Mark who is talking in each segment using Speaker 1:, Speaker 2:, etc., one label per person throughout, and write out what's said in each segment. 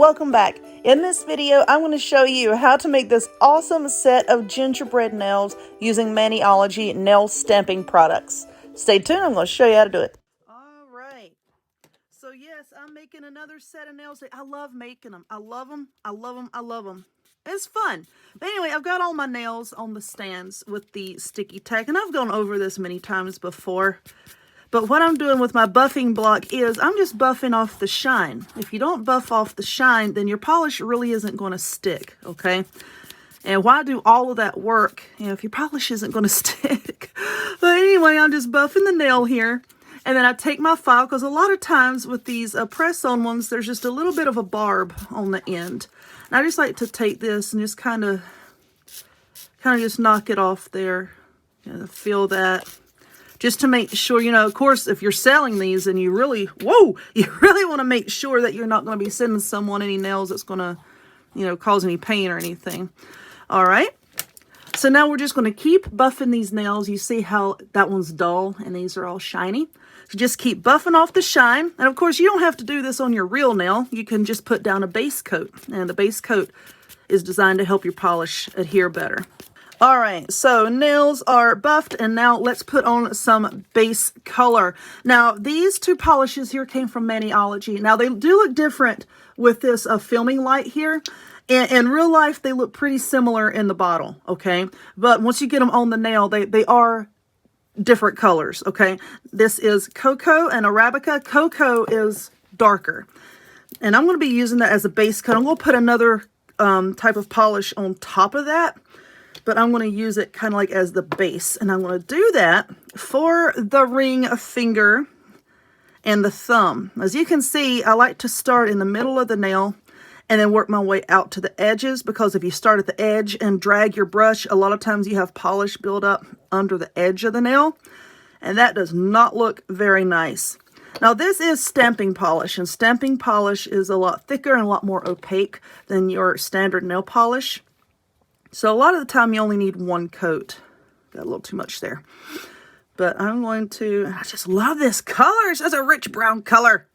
Speaker 1: welcome back. In this video, I'm going to show you how to make this awesome set of gingerbread nails using Maniology nail stamping products. Stay tuned, I'm going to show you how to do it. Alright, so yes, I'm making another set of nails. I love making them. I love them, I love them, I love them. It's fun. But anyway, I've got all my nails on the stands with the sticky tack, and I've gone over this many times before. But what I'm doing with my buffing block is I'm just buffing off the shine. If you don't buff off the shine, then your polish really isn't going to stick, okay? And why do all of that work, if your polish isn't going to stick? But anyway, I'm just buffing the nail here. And then I take my file, because a lot of times with these press-on ones, there's just a little bit of a barb on the end. And I just like to take this and just kind of just knock it off there. Feel that. Just to make sure, of course, if you're selling these and you really want to make sure that you're not going to be sending someone any nails that's going to, cause any pain or anything. All right. So now we're just going to keep buffing these nails. You see how that one's dull and these are all shiny. So just keep buffing off the shine. And of course, you don't have to do this on your real nail. You can just put down a base coat. And the base coat is designed to help your polish adhere better. All right, so nails are buffed, and now let's put on some base color. Now, these two polishes here came from Maniology. Now, they do look different with this filming light here. In real life, they look pretty similar in the bottle, okay? But once you get them on the nail, they are different colors, okay? This is Cocoa and Arabica. Cocoa is darker. And I'm going to be using that as a base coat. I'm going to put another type of polish on top of that. But I'm going to use it kind of like as the base. And I'm going to do that for the ring finger and the thumb. As you can see, I like to start in the middle of the nail and then work my way out to the edges, because if you start at the edge and drag your brush, a lot of times you have polish build up under the edge of the nail. And that does not look very nice. Now this is stamping polish, and stamping polish is a lot thicker and a lot more opaque than your standard nail polish. So a lot of the time you only need one coat. Got a little too much there. But I'm going to, I just love this color. It's a rich brown color.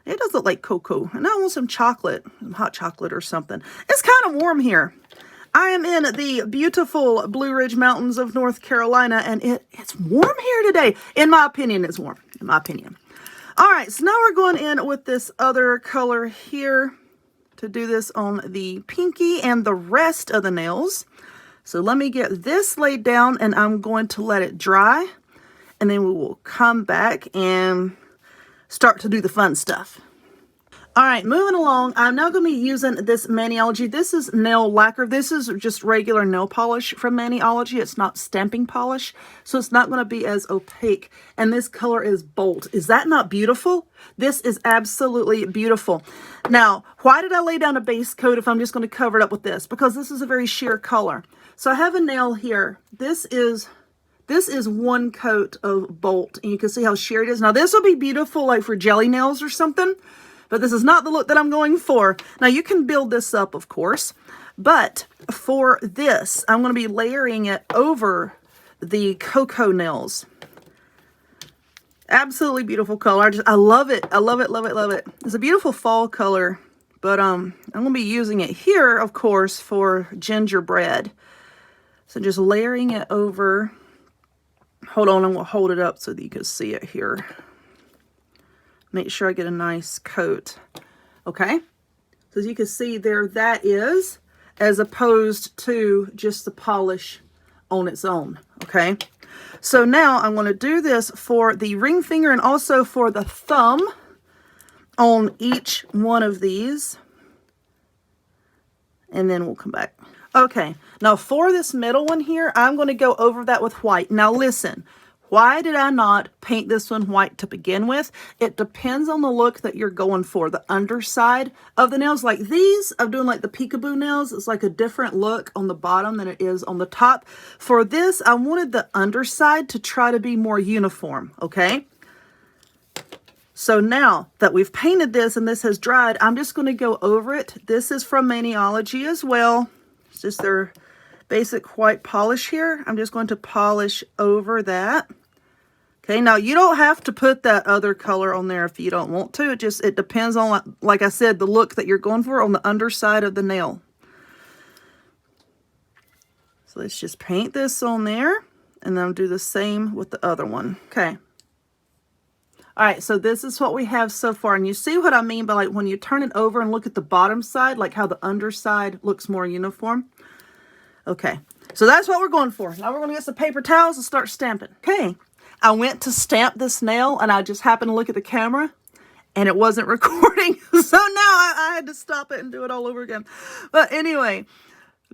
Speaker 1: It does look like cocoa. And I want some chocolate, some hot chocolate or something. It's kind of warm here. I am in the beautiful Blue Ridge Mountains of North Carolina, and it's warm here today. In my opinion, it's warm, in my opinion. All right, so now we're going in with this other color here to do this on the pinky and the rest of the nails. So let me get this laid down, and I'm going to let it dry, and then we will come back and start to do the fun stuff. All right, moving along, I'm now going to be using this Maniology. This is nail lacquer. This is just regular nail polish from Maniology. It's not stamping polish, so it's not going to be as opaque. And this color is Bolt. Is that not beautiful? This is absolutely beautiful. Now, why did I lay down a base coat if I'm just going to cover it up with this? Because this is a very sheer color. So I have a nail here. This is one coat of Bolt, and you can see how sheer it is. Now, this will be beautiful like for jelly nails or something. But this is not the look that I'm going for. Now, you can build this up, of course. But for this, I'm going to be layering it over the cocoa nails. Absolutely beautiful color. I love it. I love it, love it, love it. It's a beautiful fall color. But I'm going to be using it here, of course, for gingerbread. So just layering it over. Hold on, I'm going to hold it up so that you can see it here. Make sure I get a nice coat. Okay, so as you can see there, that is, as opposed to just the polish on its own. Okay, so now I'm going to do this for the ring finger and also for the thumb on each one of these, and then we'll come back. Okay, now for this middle one here, I'm going to go over that with white. Now listen. Why did I not paint this one white to begin with? It depends on the look that you're going for. The underside of the nails, like these, I'm doing like the peekaboo nails. It's like a different look on the bottom than it is on the top. For this, I wanted the underside to try to be more uniform, okay? So now that we've painted this and this has dried, I'm just going to go over it. This is from Maniology as well. It's just their basic white polish here. I'm just going to polish over that. Okay, now you don't have to put that other color on there if you don't want to. It depends on, like I said, the look that you're going for on the underside of the nail. So let's just paint this on there, and then do the same with the other one. Okay. All right, so this is what we have so far. And you see what I mean by, like, when you turn it over and look at the bottom side, like how the underside looks more uniform. Okay, so that's what we're going for. Now we're going to get some paper towels and start stamping. Okay, I went to stamp this nail, and I just happened to look at the camera, and it wasn't recording. So now I had to stop it and do it all over again. But anyway,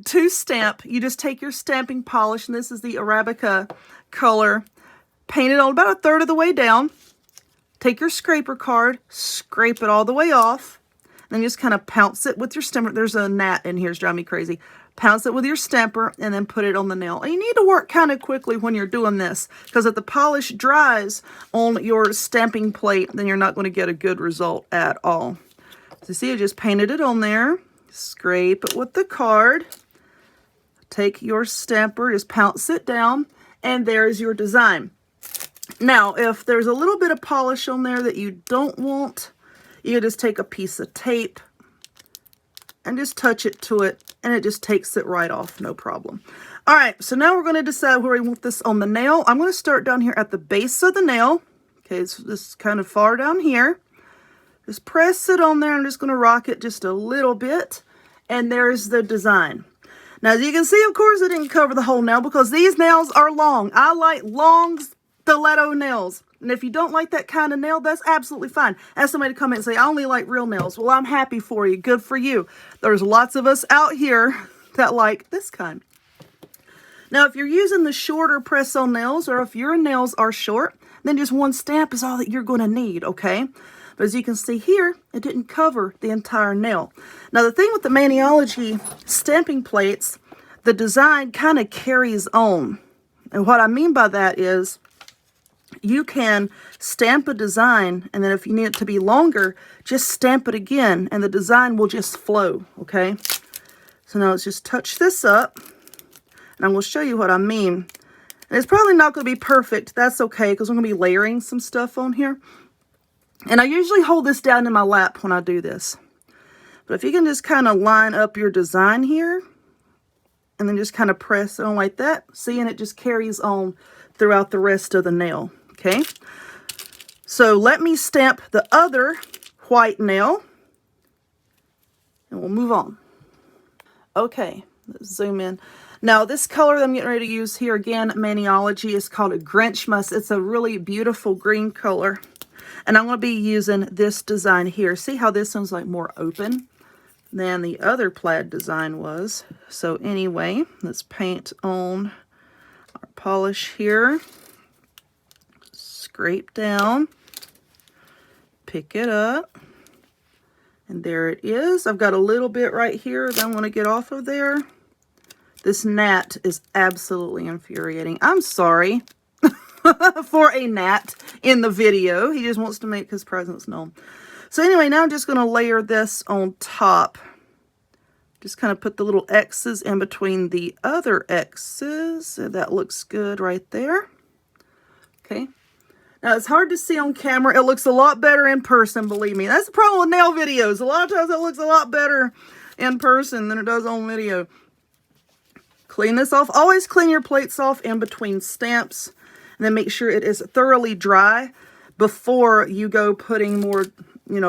Speaker 1: to stamp, you just take your stamping polish, and this is the Arabica color. Paint it on about a third of the way down. Take your scraper card, scrape it all the way off, then just kind of pounce it with your stamper. There's a gnat in here, it's driving me crazy. Pounce it with your stamper, and then put it on the nail. And you need to work kind of quickly when you're doing this, because if the polish dries on your stamping plate, then you're not going to get a good result at all. So you see, I just painted it on there. Scrape it with the card. Take your stamper, just pounce it down, and there's your design. Now, if there's a little bit of polish on there that you don't want, you just take a piece of tape and just touch it to it, and it just takes it right off, no problem. All right, so now we're going to decide where we want this on the nail. I'm going to start down here at the base of the nail. Okay, so this is kind of far down here. Just press it on there. I'm just going to rock it just a little bit, and there's the design. Now, as you can see, of course, it didn't cover the whole nail because these nails are long. I like long stiletto nails. And if you don't like that kind of nail, that's absolutely fine. Ask somebody to comment and say, I only like real nails. Well, I'm happy for you. Good for you. There's lots of us out here that like this kind. Now, if you're using the shorter press-on nails, or if your nails are short, then just one stamp is all that you're going to need, okay? But as you can see here, it didn't cover the entire nail. Now, the thing with the Maniology stamping plates, the design kind of carries on. And what I mean by that is, you can stamp a design, and then if you need it to be longer, just stamp it again, and the design will just flow, okay? So now let's just touch this up, and I'm going to show you what I mean. And it's probably not going to be perfect. That's okay, because I'm going to be layering some stuff on here. And I usually hold this down in my lap when I do this. But if you can just kind of line up your design here, and then just kind of press it on like that, see, and it just carries on throughout the rest of the nail. Okay, so let me stamp the other white nail, and we'll move on. Okay, let's zoom in. Now, this color that I'm getting ready to use here, again, Maniology, is called a Grinchmas. It's a really beautiful green color, and I'm going to be using this design here. See how this one's like more open than the other plaid design was. So anyway, let's paint on our polish here. Scrape down, pick it up, and there it is. I've got a little bit right here that I want to get off of there. This gnat is absolutely infuriating. I'm sorry for a gnat in the video. He just wants to make his presence known. So anyway, now I'm just going to layer this on top. Just kind of put the little X's in between the other X's. So that looks good right there. Okay. Now, it's hard to see on camera. It looks a lot better in person, believe me. That's the problem with nail videos. A lot of times it looks a lot better in person than it does on video. Clean this off. Always clean your plates off in between stamps. And then make sure it is thoroughly dry before you go putting more,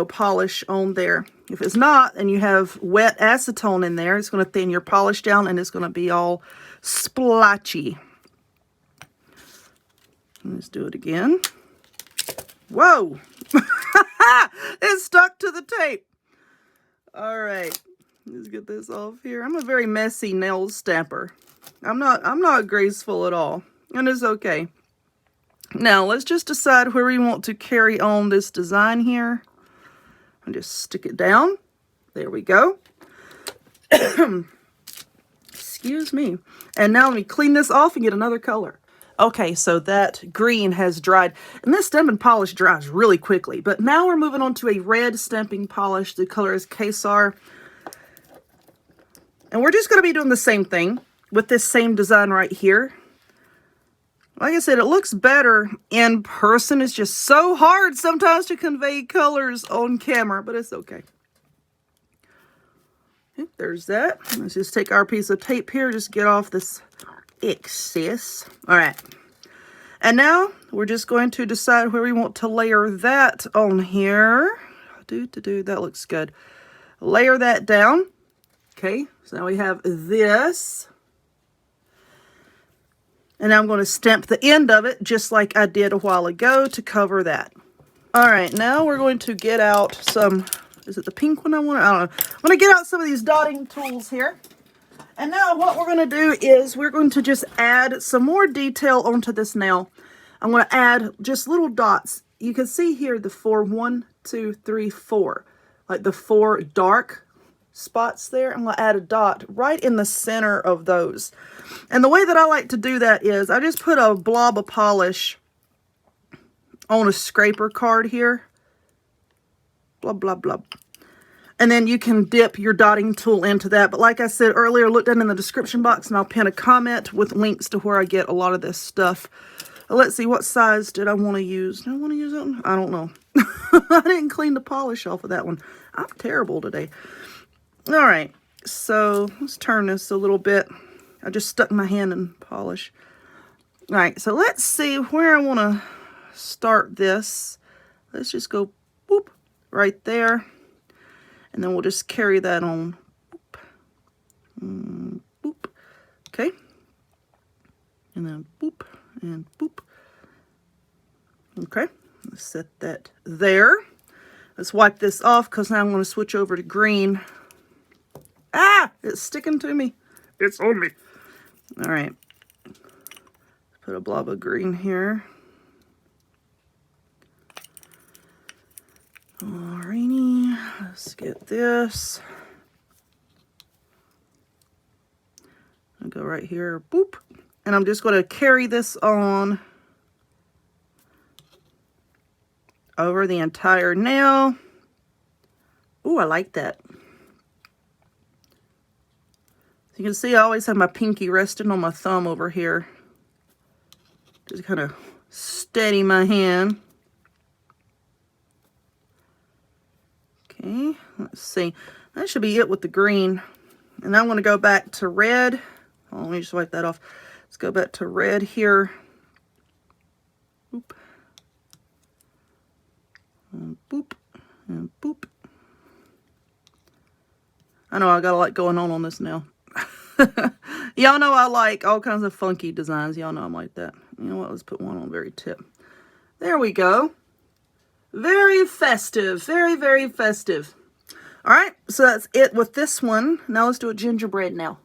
Speaker 1: polish on there. If it's not, and you have wet acetone in there, it's going to thin your polish down, and it's going to be all splotchy. Let's do it again. Whoa! It stuck to the tape. All right, let's get this off here. I'm a very messy nail stamper. I'm not graceful at all, and it's okay. Now let's just decide where we want to carry on this design here. And just stick it down. There we go. Excuse me. And now let me clean this off and get another color. Okay, so that green has dried. And this stamping polish dries really quickly. But now we're moving on to a red stamping polish. The color is Kesar. And we're just going to be doing the same thing with this same design right here. Like I said, it looks better in person. It's just so hard sometimes to convey colors on camera, but it's okay. Okay, there's that. Let's just take our piece of tape here, just get off this excess. All right. And now we're just going to decide where we want to layer that on here. That looks good. Layer that down. Okay, so now we have this. And now I'm going to stamp the end of it just like I did a while ago to cover that. All right, now we're going to get out some, is it the pink one I want? I don't know. I'm going to get out some of these dotting tools here. And now what we're going to do is we're going to just add some more detail onto this nail. I'm going to add just little dots. You can see here the 4, 1, 2, 3, 4. Like the 4 dark spots there. I'm going to add a dot right in the center of those. And the way that I like to do that is I just put a blob of polish on a scraper card here. Blah, blah, blah. And then you can dip your dotting tool into that. But like I said earlier, look down in the description box and I'll pin a comment with links to where I get a lot of this stuff. Let's see, what size did I want to use? Do I want to use that one? I don't know. I didn't clean the polish off of that one. I'm terrible today. All right, so let's turn this a little bit. I just stuck my hand in polish. All right, so let's see where I want to start this. Let's just go boop right there. And then we'll just carry that on. Boop. Boop. Okay. And then boop and boop. Okay, let's set that there. Let's wipe this off because now I'm going to switch over to green. Ah, it's sticking to me. It's on me. All right. Put a blob of green here. Alrighty, let's get this. I'll go right here, boop. And I'm just going to carry this on over the entire nail. Ooh, I like that. You can see I always have my pinky resting on my thumb over here. Just kind of steady my hand. Okay, let's see. That should be it with the green. And I'm going to go back to red. Oh, let me just wipe that off. Let's go back to red here. Boop. And boop. And boop. I know I got a lot going on this nail. Y'all know I like all kinds of funky designs. Y'all know I'm like that. You know what? Let's put one on the very tip. There we go. Very festive. Very, very festive. All right. So that's it with this one. Now let's do a gingerbread now.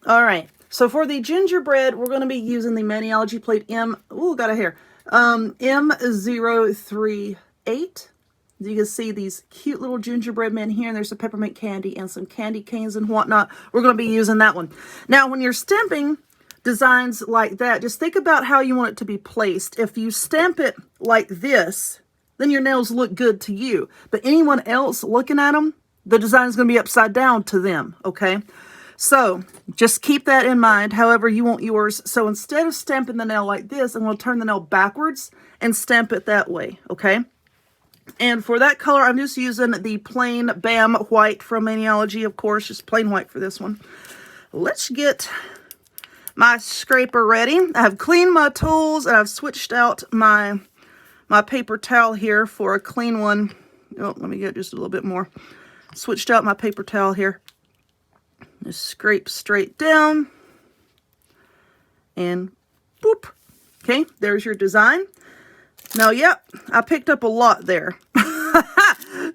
Speaker 1: All right. So for the gingerbread, we're going to be using the Maniology plate M038. You can see these cute little gingerbread men here, and there's some peppermint candy and some candy canes and whatnot. We're going to be using that one. Now, when you're stamping designs like that, just think about how you want it to be placed. If you stamp it like this, then your nails look good to you. But anyone else looking at them, the design is going to be upside down to them, okay? So just keep that in mind, however you want yours. So instead of stamping the nail like this, I'm going to turn the nail backwards and stamp it that way, okay? And for that color, I'm just using the plain Bam White from Maniology, of course, just plain white for this one. Let's get my scraper ready. I have cleaned my tools, and I've switched out my paper towel here for a clean one. Oh, let me get just a little bit more. Switched out my paper towel here. Just scrape straight down. And boop. Okay, there's your design. Now, yep, I picked up a lot there.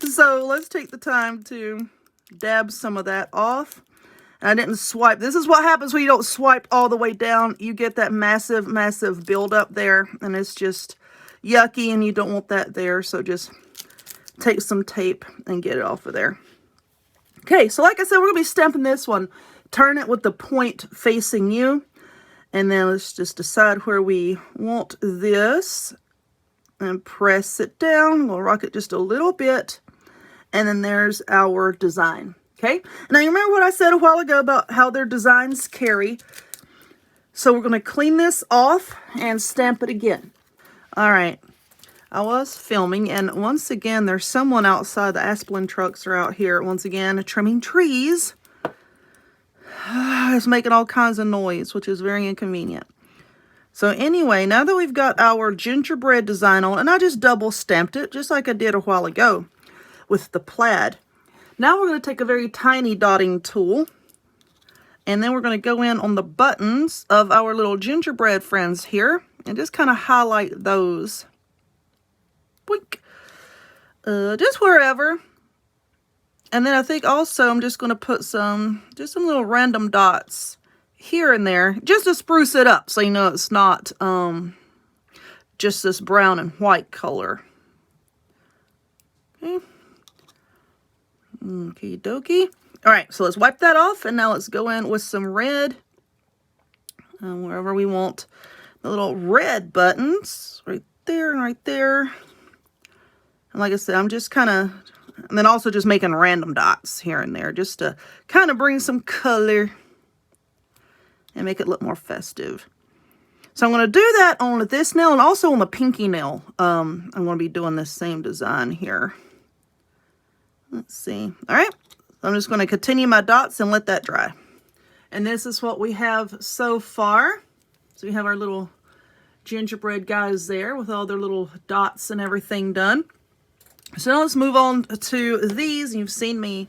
Speaker 1: So let's take the time to dab some of that off. And I didn't swipe. This is what happens when you don't swipe all the way down. You get that massive, massive buildup there. And it's just yucky, and you don't want that there. So just take some tape and get it off of there. Okay, so like I said, we're going to be stamping this one. Turn it with the point facing you. And then let's just decide where we want this. And press it down. We'll rock it just a little bit. And then there's our design. Okay? Now, you remember what I said a while ago about how their designs carry? So we're going to clean this off and stamp it again. All right. I was filming, and once again, there's someone outside. The Asplin trucks are out here, once again, trimming trees. It's making all kinds of noise, which is very inconvenient. So anyway, now that we've got our gingerbread design on, and I just double stamped it, just like I did a while ago with the plaid. Now we're going to take a very tiny dotting tool, and then we're going to go in on the buttons of our little gingerbread friends here, and just kind of highlight those. Boink. Just wherever. And then I think also I'm just going to put some little random dots here and there, just to spruce it up, so you know it's not just this brown and white color. Okay. Okie dokie. All right, so let's wipe that off, and now let's go in with some red, wherever we want the little red buttons, right there and right there. And like I said, I'm just kind of, and then also just making random dots here and there, just to kind of bring some color and make it look more festive. So I'm going to do that on this nail and also on the pinky nail. I'm going to be doing this same design here. Let's see. All right. So I'm just going to continue my dots and let that dry. And this is what we have so far. So we have our little gingerbread guys there with all their little dots and everything done. So now let's move on to these. You've seen me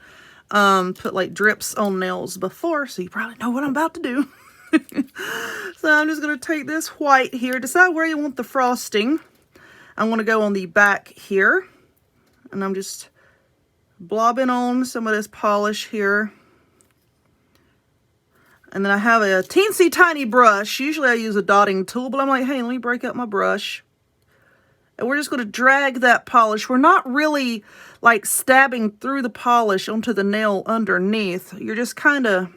Speaker 1: put like drips on nails before, so you probably know what I'm about to do. So I'm just going to take this white here, decide where you want the frosting. I'm going to go on the back here, and I'm just blobbing on some of this polish here. And then I have a teensy tiny brush. Usually I use a dotting tool, but I'm like, hey, let me break up my brush. And we're just going to drag that polish. We're not really like stabbing through the polish onto the nail underneath. You're just kind of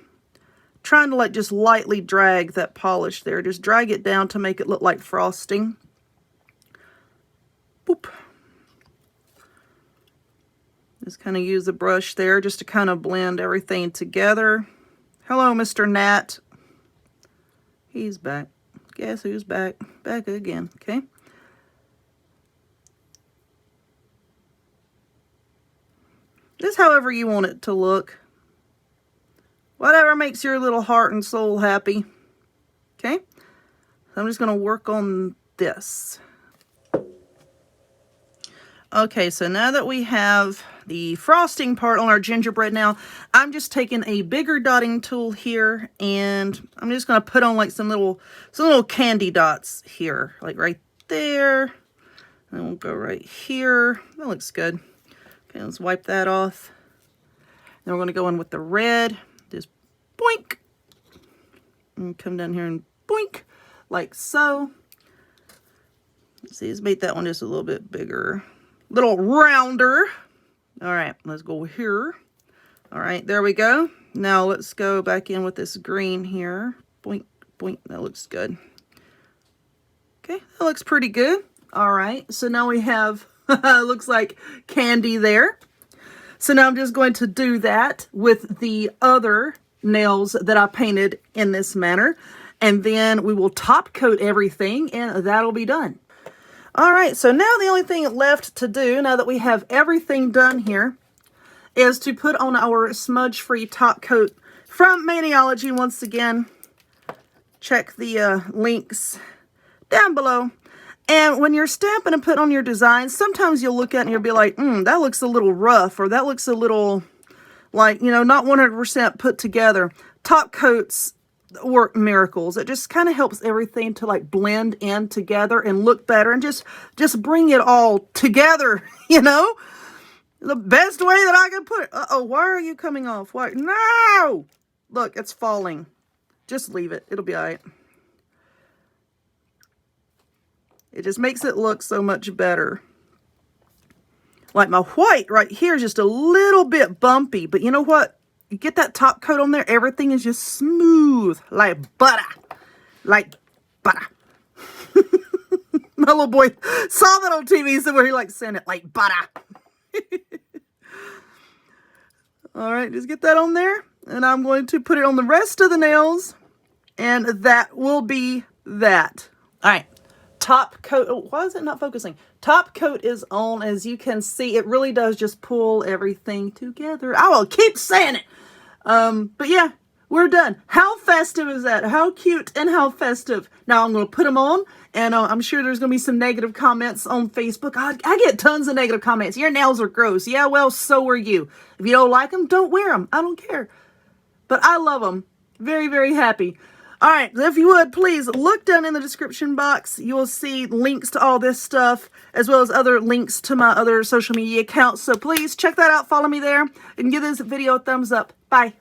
Speaker 1: trying to like just lightly drag that polish there. Just drag it down to make it look like frosting. Boop. Just kind of use the brush there just to kind of blend everything together. Hello, Mr. Nat. He's back. Guess who's back? Back again. Okay. Just however you want it to look. Whatever makes your little heart and soul happy. Okay? So I'm just going to work on this. Okay, so now that we have the frosting part on our gingerbread now, I'm just taking a bigger dotting tool here, and I'm just going to put on like some little candy dots here, like right there. And we'll go right here. That looks good. Okay, let's wipe that off. Then we're going to go in with the red. Just boink. And come down here and boink, like so. Let's see, let's make that one just a little bit bigger. Little rounder. All right, let's go here. All right, there we go. Now let's go back in with this green here. Boink, boink, that looks good. Okay, that looks pretty good. All right, so now we have, looks like candy there. So now I'm just going to do that with the other nails that I painted in this manner. And then we will top coat everything and that'll be done. All right, so now the only thing left to do, now that we have everything done here, is to put on our smudge-free top coat from Maniology. Once again, check the links down below. And when you're stamping and putting on your designs, sometimes you'll look at it and you'll be like, that looks a little rough, or that looks a little, like, you know, not 100% put together. Top coats work miracles. It just kind of helps everything to like blend in together and look better and just bring it all together, you know? The best way that I can put it. Uh-oh, why are you coming off? Why? No! Look, it's falling. Just leave it. It'll be all right. It just makes it look so much better. Like my white right here is just a little bit bumpy, but you know what? You get that top coat on there, everything is just smooth, like butter. Like butter. My little boy saw that on TV somewhere. He like saying it like butter. All right, just get that on there. And I'm going to put it on the rest of the nails. And that will be that. All right. Top coat. Oh, why is it not focusing? Top coat is on. As you can see, it really does just pull everything together. I will keep saying it. But yeah, we're done. How festive is that? How cute and how festive. Now I'm going to put them on, and I'm sure there's going to be some negative comments on Facebook. I get tons of negative comments. Your nails are gross. Yeah, well, so are you. If you don't like them, don't wear them. I don't care. But I love them. Very, very happy. All right, if you would, please look down in the description box. You will see links to all this stuff, as well as other links to my other social media accounts. So please check that out. Follow me there, and give this video a thumbs up. Bye.